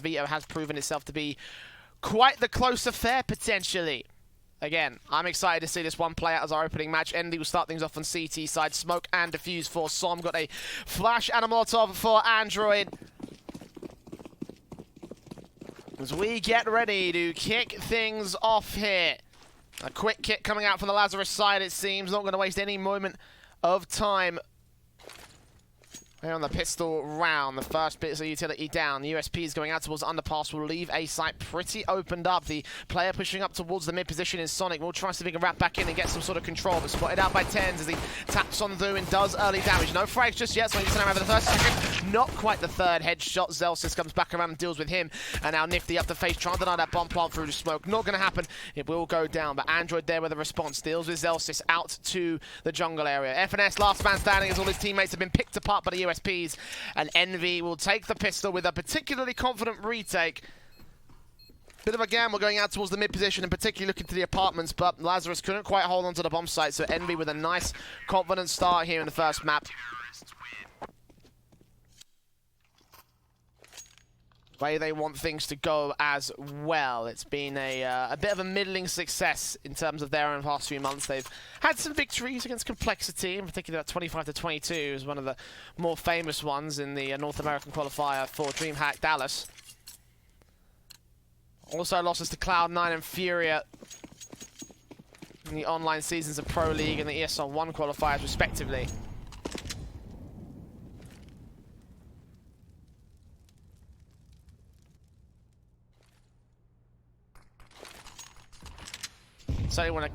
Veto has proven itself to be quite the close affair, potentially. Again, I'm excited to see this one play out as our opening match. Envy will start things off on CT side. Smoke and defuse for Som. Got a flash and a Molotov for Android. As we get ready to kick things off here. A quick kick coming out from the Lazarus side, it seems. Not going to waste any moment of time. Here on the pistol round, the first bit of utility down. The USP is going out towards the underpass, will leave A site pretty opened up. The player pushing up towards the mid position is Sonic. Will try to see if he can wrap back in and get some sort of control, but spotted out by Tens as he taps on through and does early damage. No frags just yet, so he's going to have the first second. Not quite the third headshot. Zelsis comes back around and deals with him. And now Nifty up the face, trying to deny that bomb plant through the smoke. Not going to happen. It will go down, but Android there with a response. Deals with Zelsis out to the jungle area. FNS last man standing as all his teammates have been picked apart by the USPs. And Envy will take the pistol with a particularly confident retake. Bit of a gamble going out towards the mid position and particularly looking to the apartments, but Lazarus couldn't quite hold on to the bomb site, so Envy with a nice confident start here in the first map. Way they want things to go as well. It's been a bit of a middling success in terms of their own past few months. They've had some victories against Complexity, in particular that 25-22 is one of the more famous ones in the North American qualifier for DreamHack Dallas. Also losses to Cloud9 and Furia in the online seasons of Pro League and the ESL 1 qualifiers respectively. So they want to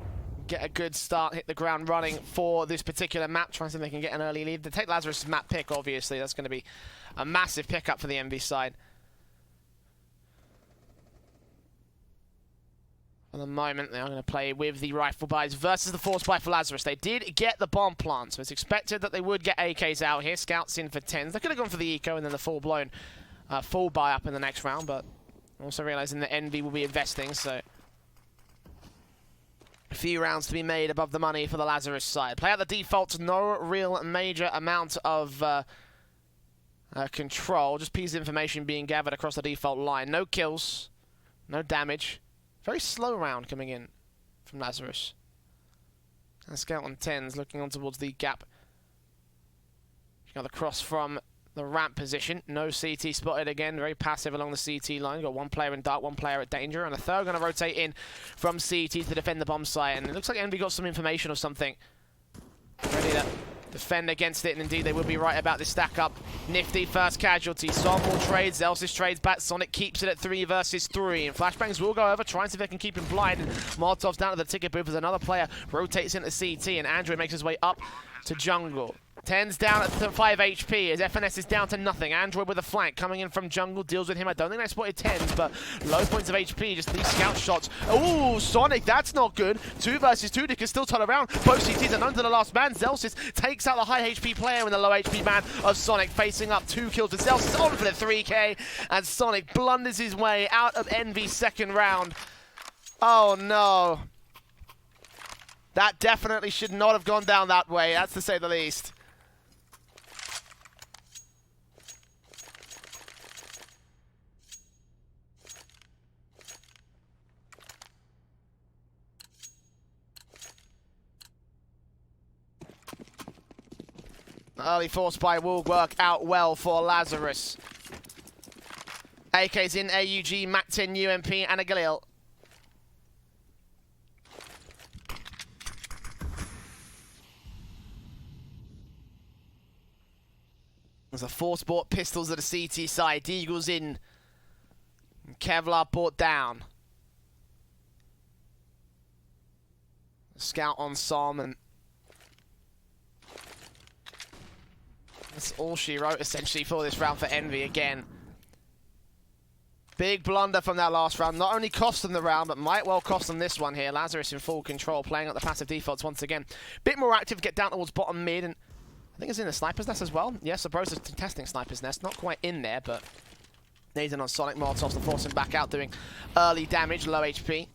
get a good start, hit the ground running for this particular map, trying to see if they can get an early lead. They take Lazarus' map pick, obviously. That's going to be a massive pickup for the MV side. For the moment, they are going to play with the rifle buys versus the force buy for Lazarus. They did get the bomb plant, so it's expected that they would get AKs out here. Scouts in for 10s. They could have gone for the eco and then the full-blown full buy up in the next round, but also realizing that Envy will be investing, so a few rounds to be made above the money for the Lazarus side. Play out the defaults, no real major amount of control. Just piece of information being gathered across the default line. No kills, no damage. Very slow round coming in from Lazarus. And Scout on 10s looking on towards the gap. Got the cross from the ramp position. No CT spotted again. Very passive along the CT line. Got one player in dark, one player at danger, and a third going to rotate in from CT to defend the bomb site. And it looks like Envy got some information or something. Ready to defend against it, and indeed they will be right about this stack up. Nifty first casualty. Som will trade. Zelsis trades back. Sonic keeps it at 3 versus 3. And flashbangs will go over, trying to see if they can keep him blind. And Molotov's down to the ticket booth as another player rotates into CT, and Android makes his way up to jungle. 10's down at 5 HP as FNS is down to nothing. Android with a flank coming in from jungle, deals with him. I don't think they spotted 10's, but low points of HP, just these scout shots. Oh, Sonic, that's not good. 2 versus 2, they can still turn around. Both CTs are known to the last man. Zelsis takes out the high HP player and the low HP man of Sonic, facing up 2 kills to Zelsis on for the 3K, and Sonic blunders his way out of Envy's second round. Oh no. That definitely should not have gone down that way, that's to say the least. Early force buy will work out well for Lazarus. AK's in AUG, Mac-10, UMP, and a Galil. There's a force bought pistols at the CT side. Deagle's in. Kevlar brought down. Scout on Som, and that's all she wrote essentially for this round for Envy again. Big blunder from that last round. Not only cost them the round, but might well cost them this one here. Lazarus in full control, playing up the passive defaults once again. Bit more active, get down towards bottom mid, and I think it's in the sniper's nest as well. Yes, the bros are testing sniper's nest. Not quite in there, but Nathan on Sonic Molotovs to force him back out, doing early damage, low HP.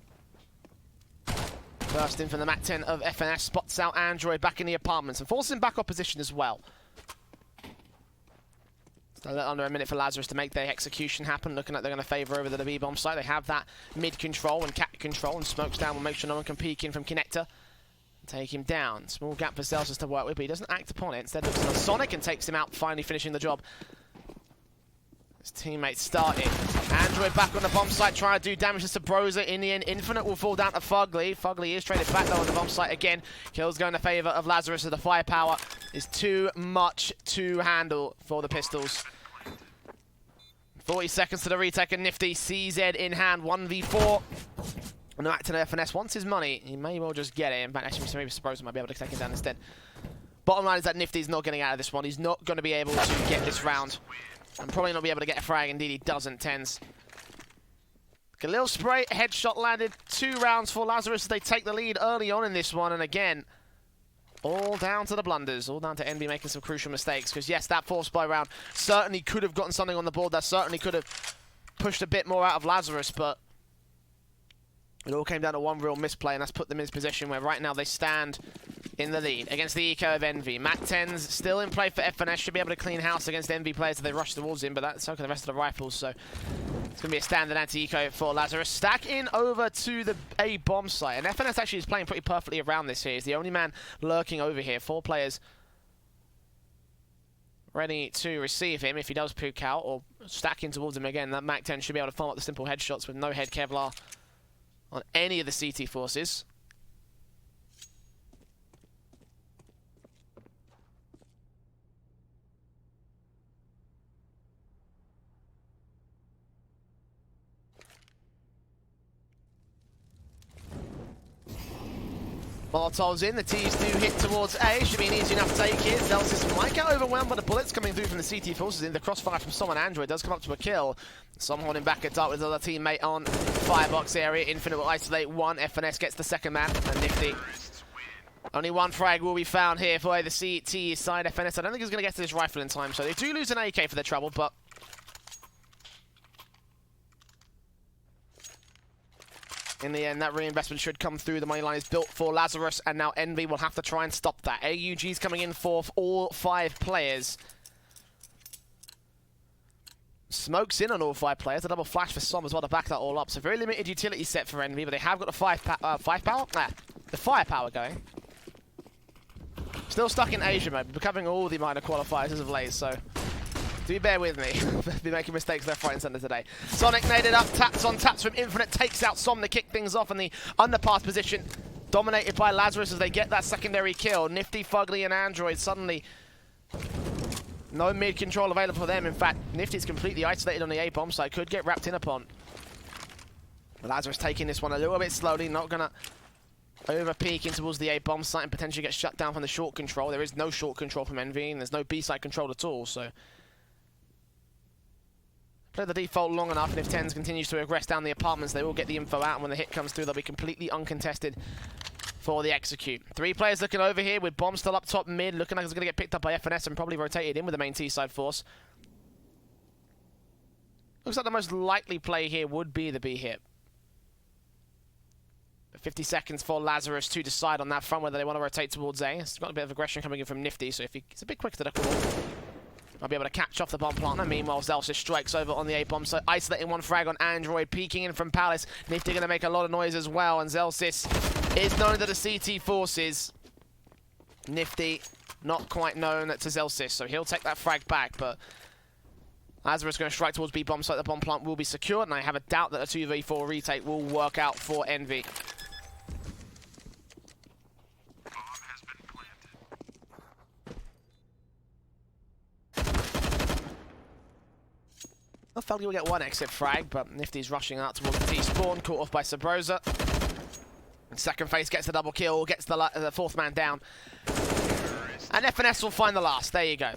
Burst in from the Mac-10 of FNS, spots out Android back in the apartments and forces him back opposition as well. A little under a minute for Lazarus to make their execution happen. Looking like they're going to favour over the B-bomb site. They have that mid control and cat control, and smokes down will make sure no one can peek in from Connector. Take him down. Small gap for Celsius to work with, but he doesn't act upon it. Instead looks on Sonic and takes him out, finally finishing the job. His teammates started. Android back on the bomb site, trying to do damage to Sabrosa. In the end, Infinite will fall down to Fugly. Fugly is traded back though on the bomb site again. Kills go in the favour of Lazarus, so the firepower is too much to handle for the Pistols. 40 seconds to the retake, and Nifty, CZ in hand, 1v4. No acting FNS wants his money. He may well just get it. In fact, actually, maybe Sabrosa might be able to take him down instead. Bottom line is that Nifty's not getting out of this one. He's not going to be able to get this round. And probably not be able to get a frag. Indeed, he doesn't. Tens. Khalil spray, headshot landed. 2 rounds for Lazarus as they take the lead early on in this one. And again, all down to the blunders. All down to Envy making some crucial mistakes. Because yes, that force buy round certainly could have gotten something on the board. That certainly could have pushed a bit more out of Lazarus. But it all came down to one real misplay. And that's put them in this position where right now they stand in the lead against the eco of Envy. Mac 10's still in play for FNS. Should be able to clean house against Envy players as they rush towards him, but that's so can the rest of the rifles, so it's going to be a standard anti-eco for Lazarus. Stack in over to the A bomb site, and FNS actually is playing pretty perfectly around this here. He's the only man lurking over here. 4 players ready to receive him if he does poke out or stack in towards him again. That Mac 10 should be able to farm up the simple headshots with no head Kevlar on any of the CT forces. Molotov's in, the T's do hit towards A, should be an easy enough take here. Zelsis might get overwhelmed by the bullets coming through from the CT forces in. The crossfire from someone Android does come up to a kill. Some holding back at dark with the other teammate on firebox area. Infinite will isolate one, FNS gets the second man, and Nifty. Only one frag will be found here for the CT side. FNS, I don't think he's going to get to this rifle in time, so they do lose an AK for their trouble, but in the end, that reinvestment should come through. The money line is built for Lazarus, and now Envy will have to try and stop that. AUG's coming in for all 5 players. Smokes in on all 5 players. A double flash for Som as well to back that all up. So very limited utility set for Envy, but they have got the firepower going. Still stuck in Asia mode, becoming all the minor qualifiers as of late, so do bear with me. Be making mistakes left, right, and centre today. Sonic naded up, taps on taps from Infinite, takes out Som to kick things off in the underpass position. Dominated by Lazarus as they get that secondary kill. Nifty, Fugly, and Android suddenly no mid control available for them. In fact, Nifty's completely isolated on the A bomb site. Could get wrapped in upon. Lazarus taking this one a little bit slowly, not going to over peek in towards the A bomb site and potentially get shut down from the short control. There is no short control from Envy, and there's no B site control at all, so play the default long enough, and if Tens continues to aggress down the apartments, they will get the info out, and when the hit comes through, they'll be completely uncontested for the execute. 3 players looking over here with Bomb still up top mid, looking like it's going to get picked up by FNS and probably rotated in with the main T-side force. Looks like the most likely play here would be the B hit. 50 seconds for Lazarus to decide on that front whether they want to rotate towards A. It's got a bit of aggression coming in from Nifty, so if he's a bit quick to the call, I'll be able to catch off the bomb planter. Meanwhile, Zelsis strikes over on the A bomb, so isolating one frag on Android, peeking in from Palace. Nifty going to make a lot of noise as well, and Zelsis is known to the CT forces. Nifty not quite known to Zelsis, so he'll take that frag back, but Lazarus going to strike towards B bomb site. The bomb plant will be secured, and I have a doubt that a 2v4 retake will work out for Envy. I felt he would get one exit frag, but Nifty's rushing out towards the T-spawn, caught off by Sabrosa. Second phase gets the double kill, gets the 4th man down. And FNS will find the last. There you go.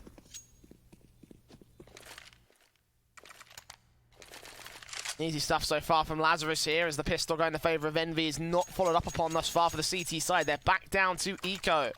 Easy stuff so far from Lazarus here, as the pistol going in favour of Envy is not followed up upon thus far for the CT side. They're back down to Eco.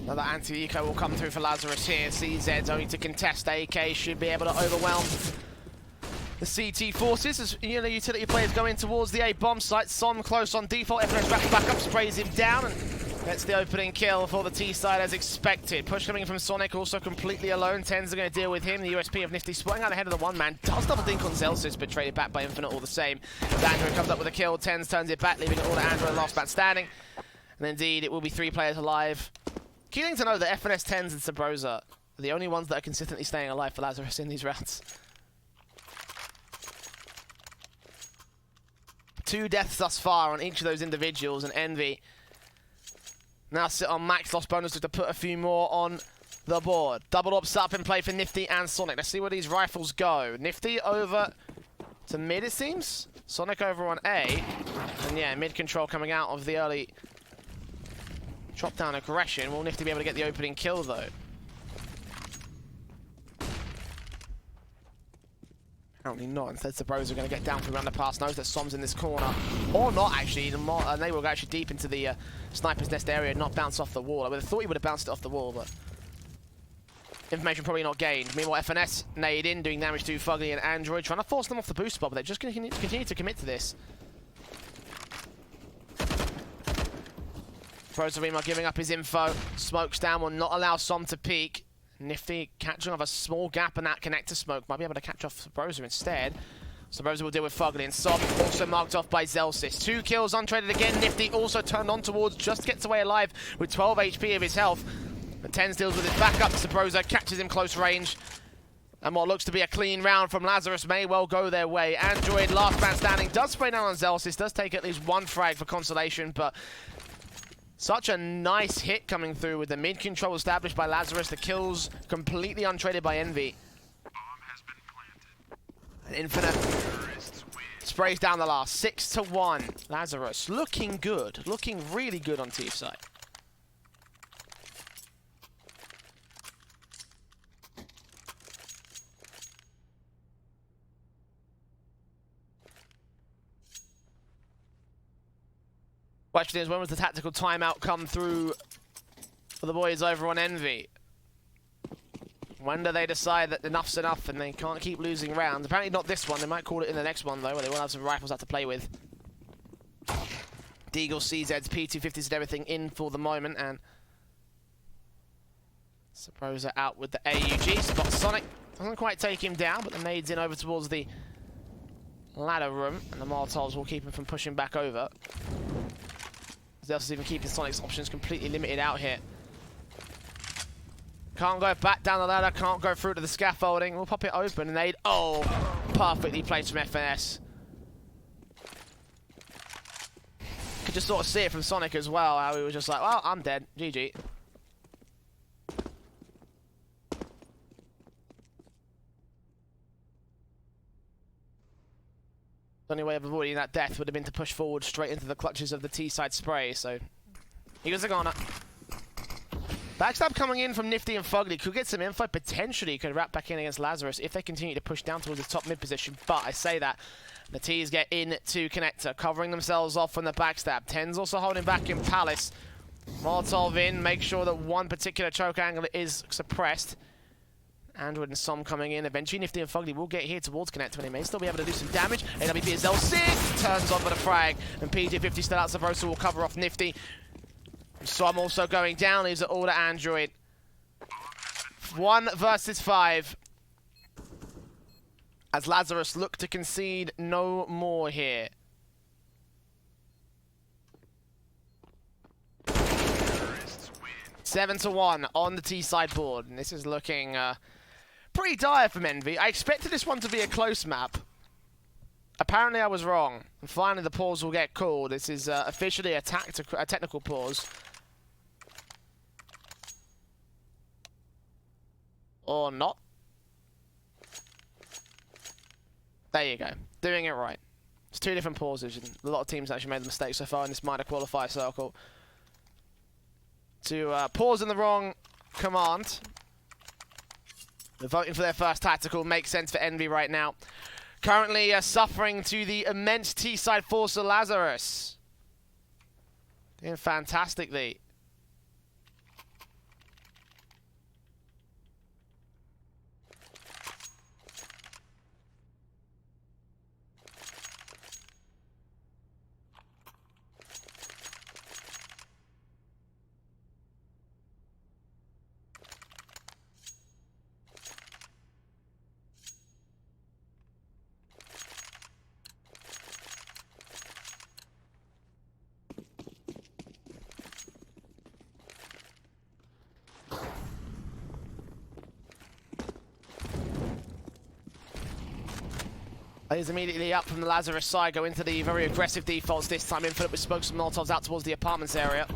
Another anti-eco will come through for Lazarus here. CZ's only to contest. AK should be able to overwhelm the CT forces as utility players go in towards the A bomb site. Son close on default. FNS wraps back up, sprays him down, and gets the opening kill for the T side as expected. Push coming from Sonic, also completely alone. Tens are going to deal with him. The USP of Nifty spotting out ahead of the one man. Does double dink on Zelsis, but traded back by Infinite all the same. Andrew comes up with a kill. Tens turns it back, leaving it all to Andrew, last man standing. And indeed, it will be 3 players alive. Key thing to know that FNS, Tens, and Sabrosa are the only ones that are consistently staying alive for Lazarus in these rounds. 2 deaths thus far on each of those individuals, and Envy now sit on max loss bonus to put a few more on the board. Double up set up in play for Nifty and Sonic. Let's see where these rifles go. Nifty over to mid, it seems. Sonic over on A. And yeah, mid control coming out of the early drop down aggression. Will Nifty be able to get the opening kill though? Apparently not. Instead, the bros are going to get down from around the pass. Knows that Som's in this corner. Or not, actually. And they will go actually deep into the sniper's nest area, not bounce off the wall. I would have thought he would have bounced it off the wall, but information probably not gained. Meanwhile, FNS nade in, doing damage to Fugly and Android, trying to force them off the boost spot, but they're just going to continue to commit to this. Prozarima giving up his info. Smokes down, will not allow Som to peek. Nifty catching off a small gap in that connector smoke. Might be able to catch off Sabrosa instead. Sabrosa will deal with Fugly, and Som also marked off by Zelsis. 2 kills untraded again. Nifty also turned on towards, just gets away alive with 12 HP of his health. But Tens deals with his backup. Sabrosa catches him close range. And what looks to be a clean round from Lazarus may well go their way. Android, last man standing, does spray down on Zelsis. Does take at least 1 frag for consolation, but such a nice hit coming through with the mid control established by Lazarus. The kills completely untraded by Envy. And Infinite sprays down the last. 6-1. Lazarus looking good. Looking really good on T side. Question is, when was the tactical timeout come through for the boys over on Envy? When do they decide that enough's enough and they can't keep losing rounds? Apparently not this one. They might call it in the next one, though, where they will have some rifles out to play with. Deagle, CZs, P250s and everything in for the moment, and Sabrosa out with the AUG. Spots Sonic. Doesn't quite take him down, but the nade's in over towards the ladder room, and the Molotovs will keep him from pushing back over. Zelsis even keeping Sonic's options completely limited out here. Can't go back down the ladder, can't go through to the scaffolding. We'll pop it open and they'd, oh, perfectly placed from FNS. Could just sort of see it from Sonic as well, how he was just like, well, I'm dead, GG. The only way of avoiding that death would have been to push forward straight into the clutches of the T-side spray, so he goes a goner. Backstab coming in from Nifty and Fugly. Could get some info, potentially could wrap back in against Lazarus if they continue to push down towards the top mid position, but I say that. The T's get into connector, covering themselves off from the backstab. Tens also holding back in Palace. Molotov in, make sure that one particular choke angle is suppressed. Android and Som coming in. Eventually, Nifty and Fugly will get here towards connector, and he may still be able to do some damage. AWP is L6, turns on for the frag, and P250 still out. Sabrosa will cover off Nifty. Som also going down, leaves it all to Android. 1 versus 5. As Lazarus look to concede no more here. Seven to 1 on the T side board, and this is looking pretty dire from Envy. I expected this one to be a close map. Apparently I was wrong. And finally the pause will get called. This is officially a technical pause. Or not. There you go. Doing it right. It's 2 different pauses, and a lot of teams actually made the mistake so far in this minor qualifier circle. To pause in the wrong command. They're voting for their first tactical. Makes sense for Envy right now. Currently suffering to the immense T-side force of Lazarus. Doing fantastically. Is immediately up from the Lazarus side, go into the very aggressive defaults this time. Infinite with smokes and molotovs out towards the apartments area.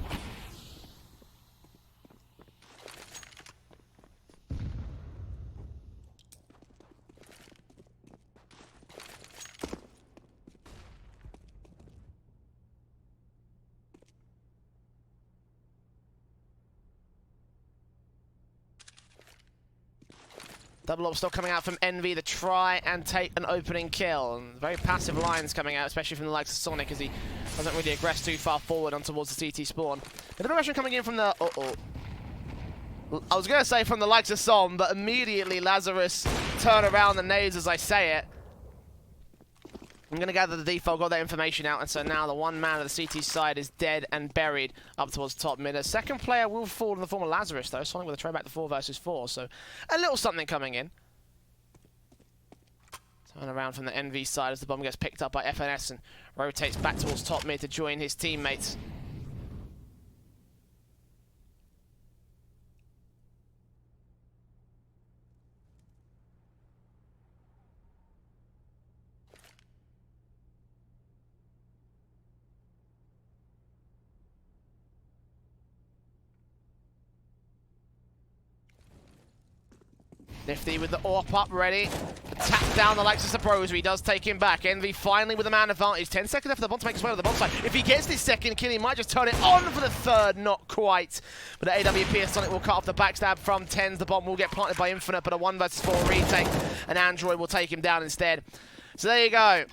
Double up still coming out from Envy to try and take an opening kill. And very passive lines coming out, especially from the likes of Sonic, as he doesn't really aggress too far forward on towards the CT spawn. Bit of aggression coming in from the... I was going to say from the likes of Som, but immediately Lazarus turn around the nades as I say it. I'm going to gather the default, got that information out, and so now the one man of the CT side is dead and buried up towards top mid. A second player will fall in the form of Lazarus, though. Sonic with a throwback to 4 versus 4, so a little something coming in. Turn around from the NV side as the bomb gets picked up by FNS and rotates back towards top mid to join his teammates. Nifty with the AWP up ready. Tap down the likes of Pros. He does take him back. Envy finally with a man advantage. 10 seconds left for the bomb to make his way to the bomb site. If he gets this second kill, he might just turn it on for the third. Not quite. But the AWP Sonic will cut off the backstab from Tens. The bomb will get planted by Infinite, but a 1 versus 4 retake. And Android will take him down instead. So there you go.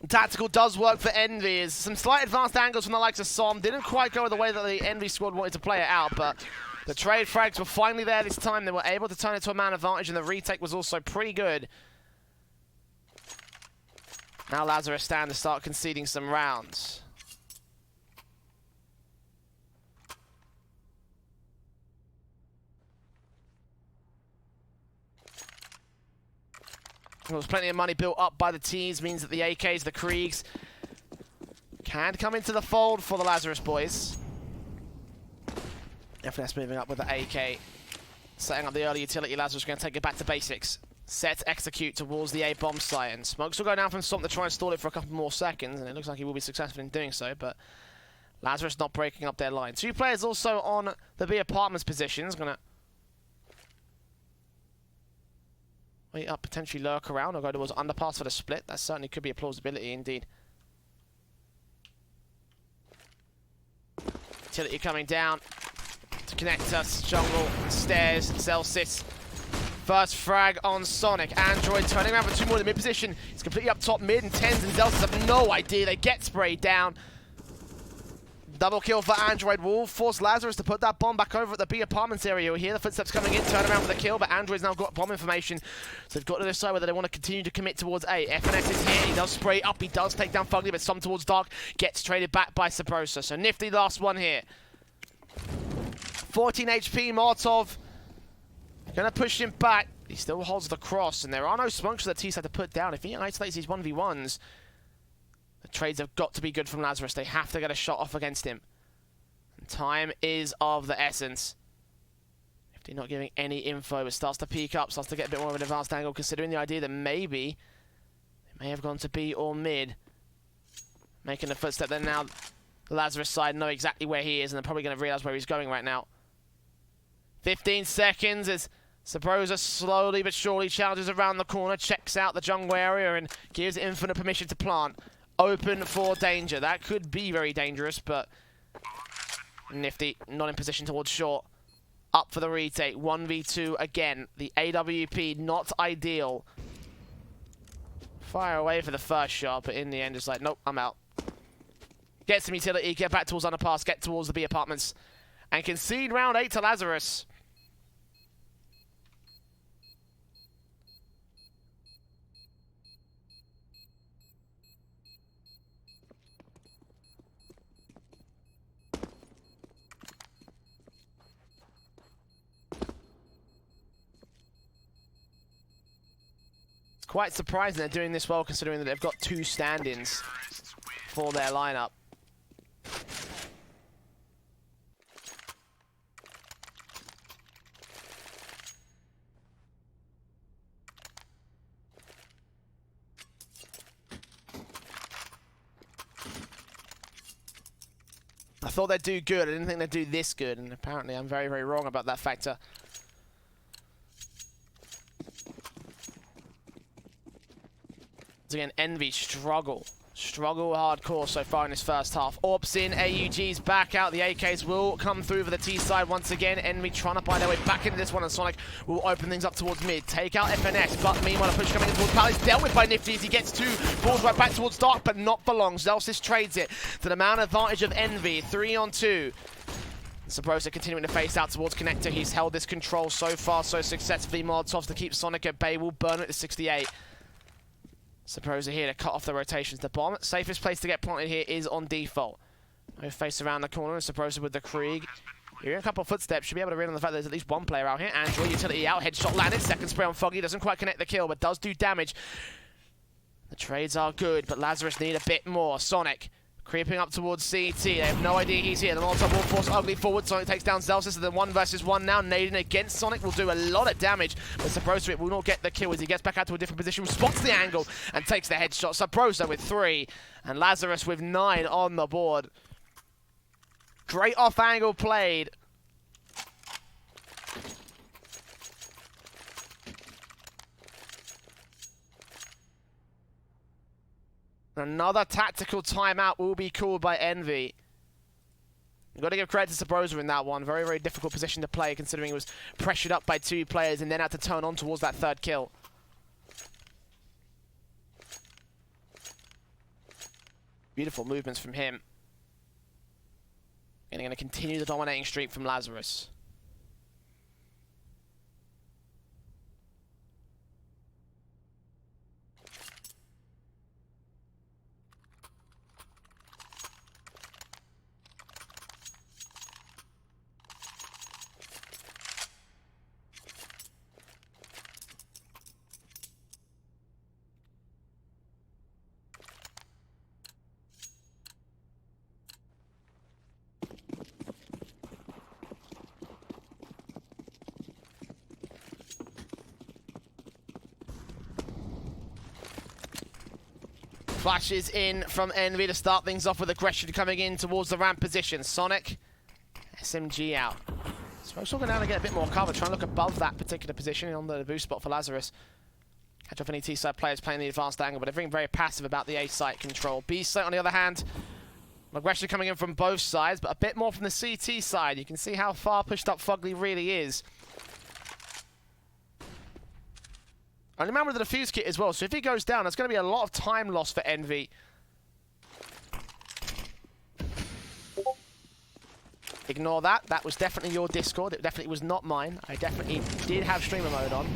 Tactical does work for Envy. Some slight advanced angles from the likes of Som. Didn't quite go the way that the Envy squad wanted to play it out, but the trade frags were finally there this time. They were able to turn it to a man advantage, and the retake was also pretty good. Now Lazarus stand to start conceding some rounds. There was plenty of money built up by the teams, means that the AKs, the Kriegs, can come into the fold for the Lazarus boys. FNS moving up with the AK, setting up the early utility. Lazarus going to take it back to basics. Set, execute towards the A bomb site, and smokes will go down from Stomp to try and stall it for a couple more seconds, and it looks like he will be successful in doing so, but Lazarus not breaking up their line. 2 players also on the B apartments positions, going to wait up, potentially lurk around, or go towards underpass for the split. That certainly could be a plausibility indeed. Utility coming down to connect us. Jungle, stairs, Celsius. First frag on Sonic. Android turning around for 2 more in the mid position. He's completely up top mid, and Tens and Zelsis have no idea. They get sprayed down. Double kill for Android. Will force Lazarus to put that bomb back over at the B apartments area. We hear the footsteps coming in, turn around for the kill, but Android's now got bomb information. So they've got to decide whether they want to continue to commit towards A. FNS is here. He does spray up. He does take down Fugly, but some towards Dark. Gets traded back by Sabrosa. So Nifty last one here. 14 HP, Molotov. Gonna push him back. He still holds the cross, and there are no smokes that T's had to put down. If he isolates these 1v1s, the trades have got to be good from Lazarus. They have to get a shot off against him. And time is of the essence. If they're not giving any info, it starts to peak up, starts to get a bit more of an advanced angle, considering the idea that maybe they may have gone to B or mid. Making the footstep, then now the Lazarus side know exactly where he is, and they're probably going to realize where he's going right now. 15 seconds as Sabrosa slowly but surely challenges around the corner, checks out the jungle area, and gives Infinite permission to plant. Open for danger. That could be very dangerous, but Nifty not in position towards short. Up for the retake. 1v2 again. The AWP not ideal. Fire away for the first shot, but in the end it's like, nope, I'm out. Get some utility, get back towards underpass, get towards the B apartments, and concede round 8 to Lazarus. It's quite surprising they're doing this well, considering that they've got 2 stand-ins for their lineup. thought they'd do good. I didn't think they'd do this good, and apparently I'm very, very wrong about that factor. Again, Envy struggle hardcore so far in this first half. Orps in, AUG's back out. The AKs will come through for the T side once again. Envy trying to buy their way back into this one, and Sonic will open things up towards mid. Take out FNS, but meanwhile a push coming in towards Palace, dealt with by Nifty as he gets two balls right back towards Dark, but not for long. Zelsis trades it to the man advantage of Envy. 3 on 2. Sabrosa continuing to face out towards Connector. He's held this control so far so successfully. Molotovs to keep Sonic at bay will burn it to 68. Sabrosa here to cut off the rotations. The bomb, safest place to get planted here is on default. No face around the corner, and Sabrosa with the Krieg. You're in a couple of footsteps, should be able to read on the fact that there's at least one player out here. Android, utility out, headshot landed, second spray on Foggy, doesn't quite connect the kill, but does do damage. The trades are good, but Lazarus need a bit more. Sonic creeping up towards CT. They have no idea he's here. The Molotov will force Ugly forward. Sonic takes down Zelsis, and then 1 versus 1 now. Nading against Sonic will do a lot of damage, but Sabrosa will not get the kill as he gets back out to a different position, spots the angle, and takes the headshot. Sabrosa with 3, and Lazarus with 9 on the board. Great off-angle played. Another tactical timeout will be called by Envy. You've got to give credit to Sabrosa in that one. Very, very difficult position to play considering he was pressured up by 2 players and then had to turn on towards that 3rd kill. Beautiful movements from him. And they're going to continue the dominating streak from Lazarus. Flashes in from Envy to start things off with aggression coming in towards the ramp position. Sonic, SMG out. Smoke's going down to get a bit more cover, trying to look above that particular position on the boost spot for Lazarus. Catch off any T-side players playing the advanced angle, but they're being very passive about the A-site control. B-site, on the other hand, aggression coming in from both sides, but a bit more from the CT side. You can see how far pushed up Fugly really is. Only man with the defuse kit as well, so if he goes down, there's going to be a lot of time lost for Envy. Ignore that. That was definitely your Discord. It definitely was not mine. I definitely did have streamer mode on.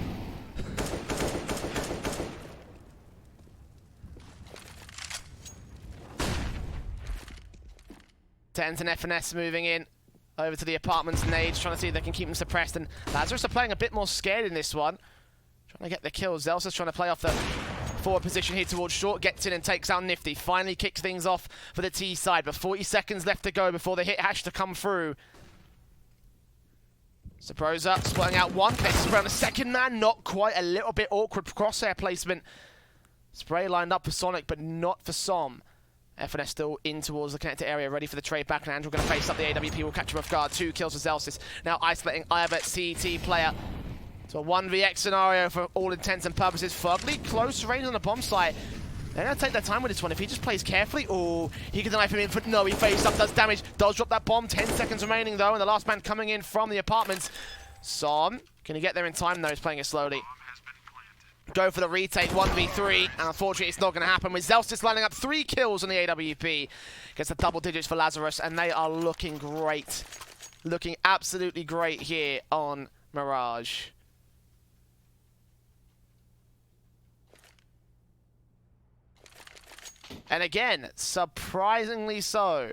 Tens and FNS moving in over to the apartments. Nades trying to see if they can keep them suppressed, and Lazarus are playing a bit more scared in this one. Trying to get the kill. Zelsa's trying to play off the forward position here towards short. Gets in and takes out Nifty. Finally kicks things off for the T side. But 40 seconds left to go before the hit hash to come through. Sabrosa splitting out one. Connects around the second man. Not quite. A little bit awkward crosshair placement. Spray lined up for Sonic, but not for Som. FNS still in towards the connector area, ready for the trade back. And Andrew going to face up the AWP. Will catch him off guard. 2 kills for Zelsis. Now isolating either CT player. So a 1vx scenario for all intents and purposes. Fugly close range on the bomb site. They're going to take their time with this one. If he just plays carefully, oh, he can knife him in, but no, he fades up, does damage, does drop that bomb. 10 seconds remaining though, and the last man coming in from the apartments. Som, can he get there in time? No, he's playing it slowly. Go for the retake, 1v3, and unfortunately it's not going to happen with Zelsis lining up 3 kills on the AWP. Gets the double digits for Lazarus, and they are looking great. Looking absolutely great here on Mirage. And again, surprisingly so.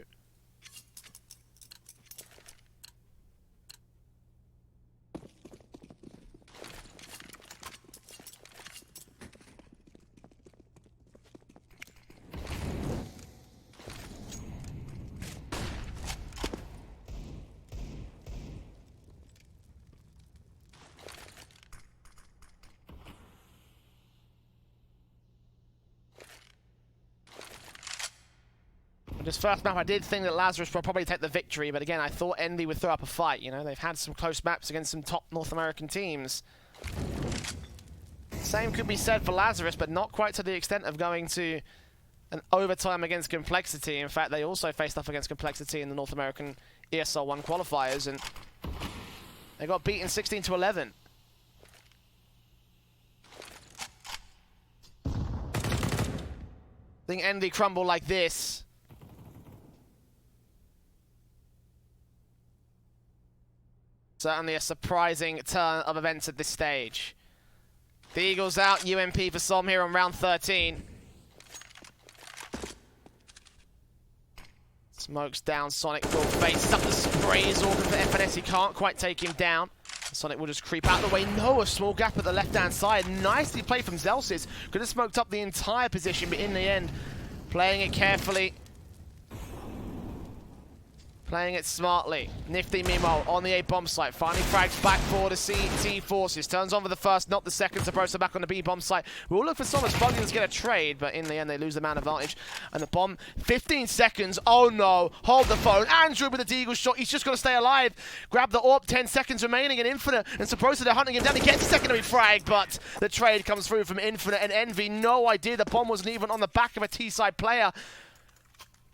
This first map, I did think that Lazarus would probably take the victory, but again, I thought Envy would throw up a fight. You know, they've had some close maps against some top North American teams. Same could be said for Lazarus, but not quite to the extent of going to an overtime against Complexity. In fact, they also faced off against Complexity in the North American ESL 1 qualifiers, and they got beaten 16-11. I think Envy crumble like this. Certainly a surprising turn of events at this stage. The Eagles out, UMP for Som here on round 13. Smokes down, Sonic will face up the sprays, organ for FNS, he can't quite take him down. Sonic will just creep out of the way. No, a small gap at the left-hand side. Nicely played from Zelsis. Could have smoked up the entire position, but in the end, playing it carefully. Playing it smartly. Nifty Mimo on the A bomb site. Finally frags back for the CT forces. Turns on for the first, not the second. Sabrosa back on the B bomb site. We'll look for Somers Buggins to get a trade, but in the end they lose the man advantage. And the bomb, 15 seconds. Oh no, hold the phone. Andrew with a deagle shot. He's just got to stay alive. Grab the AWP, 10 seconds remaining in Infinite. And Sabrosa, they're hunting him down. He gets secondary frag, but the trade comes through from Infinite and Envy. No idea the bomb wasn't even on the back of a T-side player.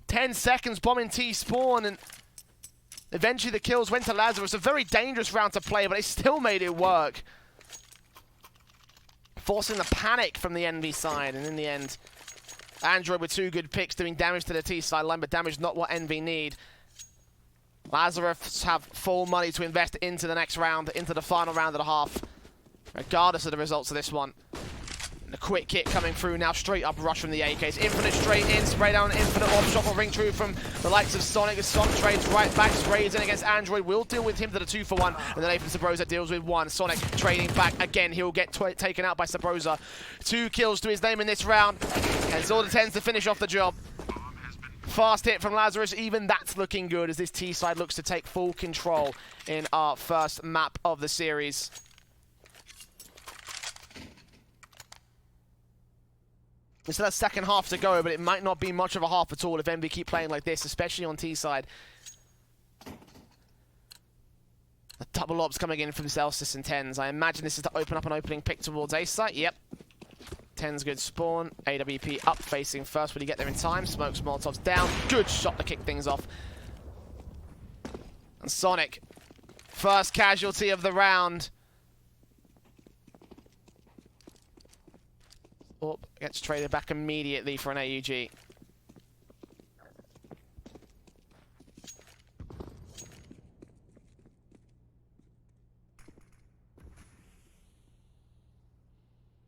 10 seconds, bomb in T-spawn, and eventually the kills went to Lazarus. A very dangerous round to play, but they still made it work. Forcing the panic from the Envy side, and in the end, Android with 2 good picks doing damage to the T-side line, but damage not what Envy need. Lazarus have full money to invest into the next round, into the final round of the half, regardless of the results of this one. And a quick kick coming through now, straight up rush from the AKs. Infinite straight in, spray down Infinite off shot will ring true from the likes of Sonic. As Sonic trades right back, sprays in against Android. Will deal with him to the 2-for-1, and then Nathan Sabrosa deals with 1. Sonic trading back again. He'll get taken out by Sabrosa. 2 kills to his name in this round, and Zorda tends to finish off the job. Fast hit from Lazarus, even that's looking good as this T-side looks to take full control in our first map of the series. We still have second half to go, but it might not be much of a half at all if Envy keep playing like this, especially on T-side. The double ops coming in from Zelsis and Tens. I imagine this is to open up an opening pick towards A site. Yep. Tens good spawn. AWP up facing first. Will he get there in time? Smokes Molotovs down. Good shot to kick things off. And Sonic, first casualty of the round. Up, gets traded back immediately for an AUG.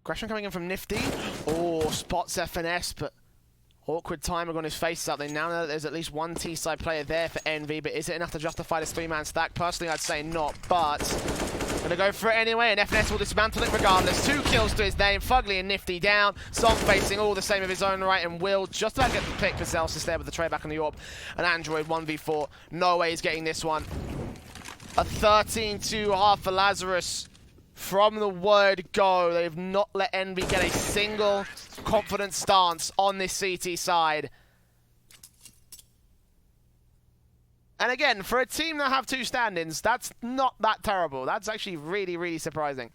Aggression coming in from Nifty. Oh, spots FNS, but awkward timing on his face out. They now know that there's at least 1 T-side player there for Envy, but is it enough to justify this 3-man stack? Personally, I'd say not, but gonna go for it anyway, and FNS will dismantle it regardless. 2 kills to his name, Fugly and Nifty down. Song facing all the same of his own right, and Will just about get the pick for Celsius there with the trade back on the AWP. And Android 1v4, no way he's getting this one. A 13-2 for Lazarus. From the word go, they've not let Envy get a single confident stance on this CT side. And again, for a team that have 2 stand-ins, that's not that terrible. That's actually really, really surprising.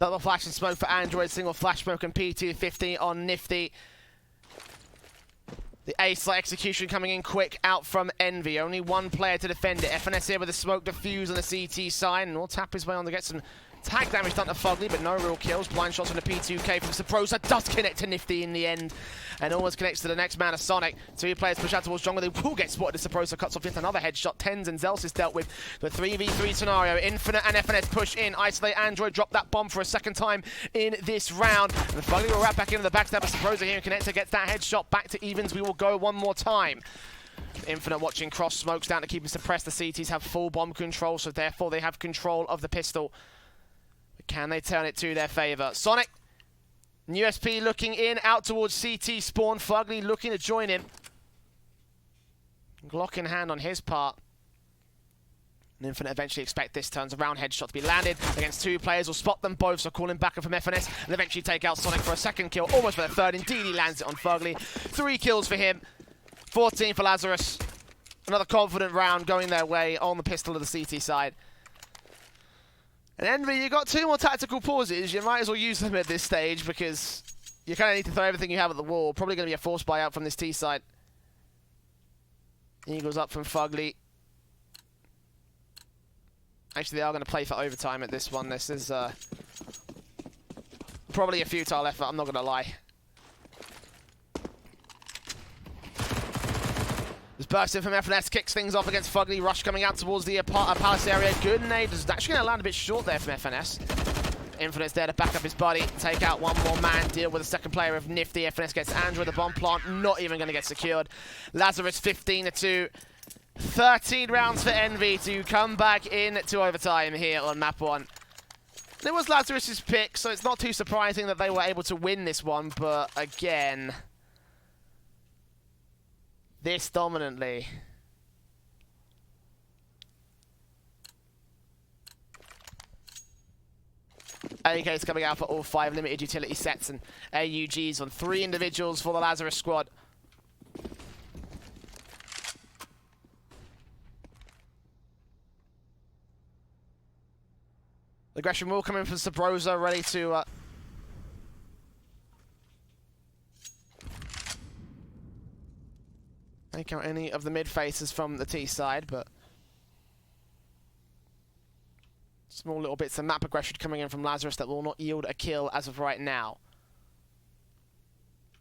Double flash and smoke for Android, single flash smoke and P250 on Nifty. The A-site execution coming in quick out from Envy. Only 1 player to defend it. FNS here with a smoke diffuse on the CT side, and will tap his way on to get some tag damage done to Fugly, but no real kills. Blind shots on the P2K from Sabrosa. Does connect to Nifty in the end, and almost connects to the next man of Sonic. 2 players push out towards Jungle. They will get spotted as Sabrosa cuts off yet another headshot. Tens and Zelsis dealt with the 3v3 scenario. Infinite and FNS push in. Isolate Android, drop that bomb for a second time in this round. And Fugly will wrap back into the backstab of Sabrosa here, and Connector gets that headshot back to evens. We will go one more time. Infinite watching cross smokes down to keep him suppressed. The CTs have full bomb control, so therefore they have control of the pistol. But can they turn it to their favor? Sonic, USP looking in, out towards CT spawn. Fugly looking to join him. Glock in hand on his part. And Infinite eventually expect this turns around headshot to be landed against two players. Will spot them both, so calling back from FNS and eventually take out Sonic for a second kill, almost for the third. Indeed, he lands it on Fugly. 3 kills for him. 14 for Lazarus. Another confident round going their way on the pistol of the CT side. And Envy, you got 2 more tactical pauses. You might as well use them at this stage because you kind of need to throw everything you have at the wall. Probably going to be a forced buyout from this T side. Eagles up from Fugly. Actually, they are going to play for overtime at this one. This is probably a futile effort, I'm not going to lie. This burst in from FNS kicks things off against Fugly. Rush coming out towards the palace area. Good nade. Is actually going to land a bit short there from FNS. Infinite's there to back up his buddy. Take out one more man. Deal with the second player of Nifty. FNS gets Andrew. The bomb plant not even going to get secured. Lazarus 15-2. 13 rounds for Envy to come back into overtime here on map 1. It was Lazarus' pick, so it's not too surprising that they were able to win this one, but again, this dominantly. AK's coming out for all 5 limited utility sets and AUGs on 3 individuals for the Lazarus squad. Aggression will come in from Sabrosa, ready to take out any of the mid faces from the T side, but small little bits of map aggression coming in from Lazarus that will not yield a kill as of right now.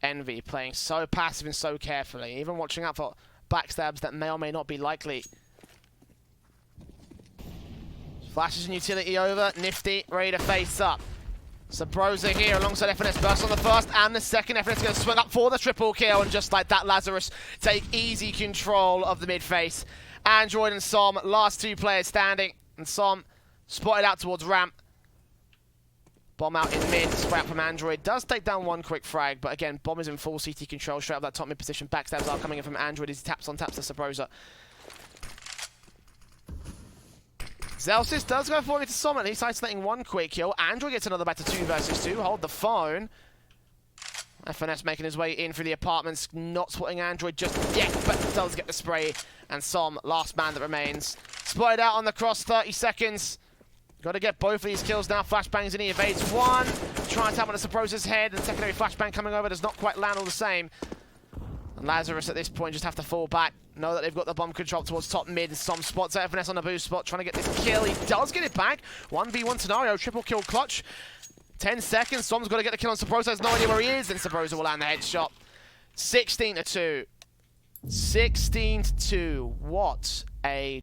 Envy playing so passive and so carefully, even watching out for backstabs that may or may not be likely. Flashes and utility over. Nifty ready to face up. Sabrosa here alongside FNS. Burst on the first and the second. FNS going to swing up for the triple kill. And just like that, Lazarus take easy control of the mid face. Android and Som, last 2 players standing. And Som spotted out towards ramp. Bomb out in mid. Spray out from Android. Does take down 1 quick frag. But again, Bomb is in full CT control. Straight up that top mid position. Backstabs are coming in from Android as he taps to Sabrosa. Zelsis does go forward to Summon. He's isolating 1 quick kill. Android gets another back to 2 versus 2. Hold the phone. FNS making his way in through the apartments. Not spotting Android just yet, but does get the spray. And Som, last man that remains. Spotted out on the cross, 30 seconds. Got to get both of these kills now. Flashbangs and he evades 1. Trying to tap on the Sabrosa's head. And secondary flashbang coming over does not quite land all the same. And Lazarus at this point just have to fall back. Know that they've got the bomb control towards top mid. Some spots FNS on the boost spot, trying to get this kill. He does get it back. 1v1 scenario, triple kill clutch. 10 seconds. Som's got to get the kill on Sabrosa. Has no idea where he is. And Sabrosa will land the headshot. 16-2. 16-2. What a